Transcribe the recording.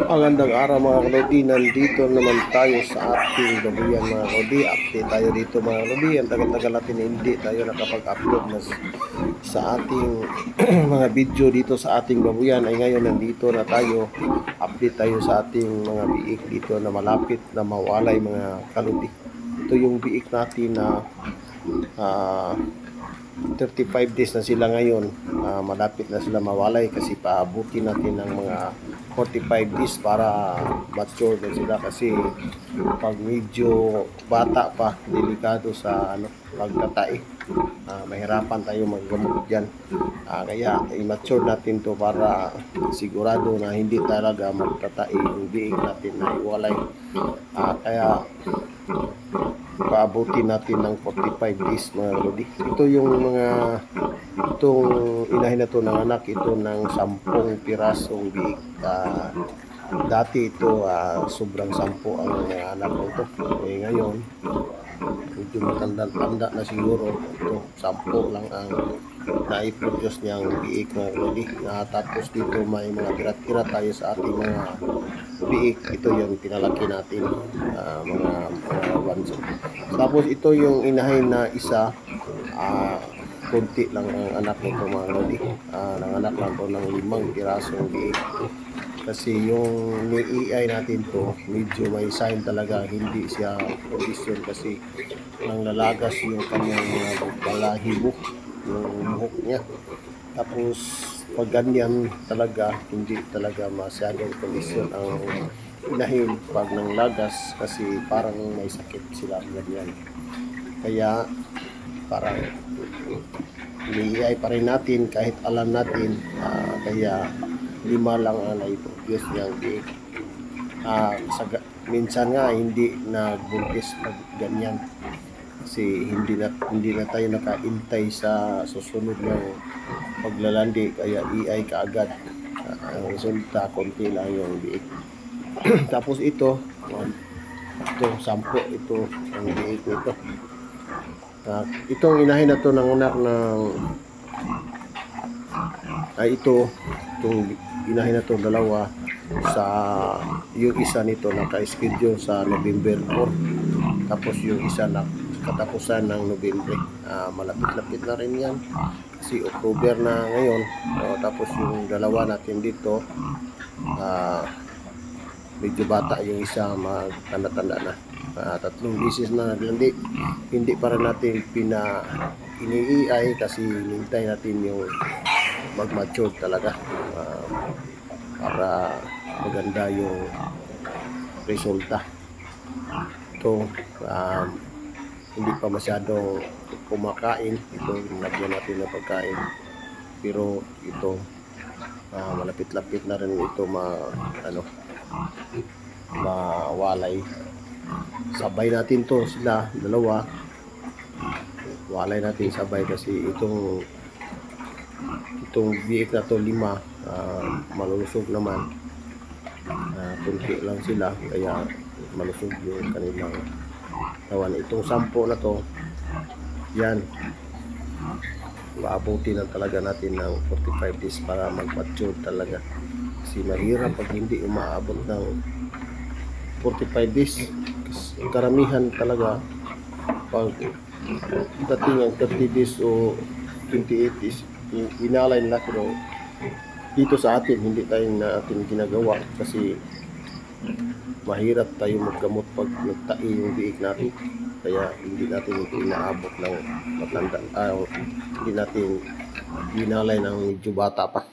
Magandang araw mga kalodi, nandito naman tayo sa ating babuyan mga kalodi. Update tayo dito mga kalodi. Ang tagal-tagal natin hindi tayo nakapag-upload sa ating mga video dito sa ating babuyan. Ay ngayon nandito na tayo, update tayo sa ating mga biik dito na malapit na mawalay mga kalodi. Ito yung biik natin na 35 days na sila ngayon. Malapit na sila mawalay kasi paabuti natin ng mga 45 days para mature na sila, kasi pag medyo bata pa, delikado sa pagtatai. Mahirapan tayo maggamot dyan. Kaya i-mature natin to para sigurado na hindi talaga magtatai yung biik natin na iwalay. Kaya paabuti natin ng 45 days mga kalodi. Ito yung itong inahin na to ng anak ito ng 10 pirasong biik. Dati ito sobrang 10 ang anak ko ito. Ngayon medyo matanda na siguro. Ito 10 lang ang naiproduce niyang biik mga kalodi. Tapos dito may mga tira-tira tayo sa ating mga biik. Ito yung pinalaki natin, mga banso. Tapos ito yung inahin na isa, konti lang ang anak nito mga kalodi. Nanganak lang to ng 5 pirasong biik. Kasi yung ni-EI natin to, medyo may sign talaga hindi siya condition kasi nang lalagas yung kanyang mga balahibo, yung buhok niya. Tapos pag ganyan talaga, hindi talaga masyadong condition ang inahin pag nang lagas, kasi parang may sakit sila ganyan. Kaya parang i-EI pa rin natin kahit alam natin. Kaya 5 lang ang naiproduce niyang biik. Minsan nga hindi nagbuntis pag ganyan kasi hindi na tayo nakaintay sa susunod ng paglalandi, kaya EI kaagad. Ang resulta konti lang yung biik. Tapos ito 10 ito ang biik nito. Itong inahin na to ng anak ng itong inahin na to dalawa, sa yung isa nito naka-schedule sa November 4, tapos yung isa na katapusan ng November. Malapit-lapit na rin yan kasi October na ngayon. Tapos yung dalawa natin dito, medyo bata yung isa, magtanda-tanda na. 3 beses na naglandi, hindi para natin ini-EI kasi hintay natin yung mag-mature talaga, para maganda yung resulta. Ito hindi pa masyadong kumakain. Ito lagyan natin ng pagkain, pero ito malapit-lapit na rin ito mawalay. Sabay natin to sila dalawa, walay natin sabay kasi itong biik na to 5, malusog naman. Kunti lang sila kaya malusog yung kanilang kawan. Itong 10 na to, yan maabuti na talaga natin ng 45 days para mag-mature talaga, kasi mahirap pag hindi umaabot ng 45 days. Karamihan talaga pag dating ang 30 days o 28 days inalay nila, pero dito sa atin hindi tayo natin ginagawa kasi mahirap tayo maggamot pag nagtai yung biik natin. Kaya hindi natin inaabot ng matanda, hindi natin ginalay ng medyo bata pa.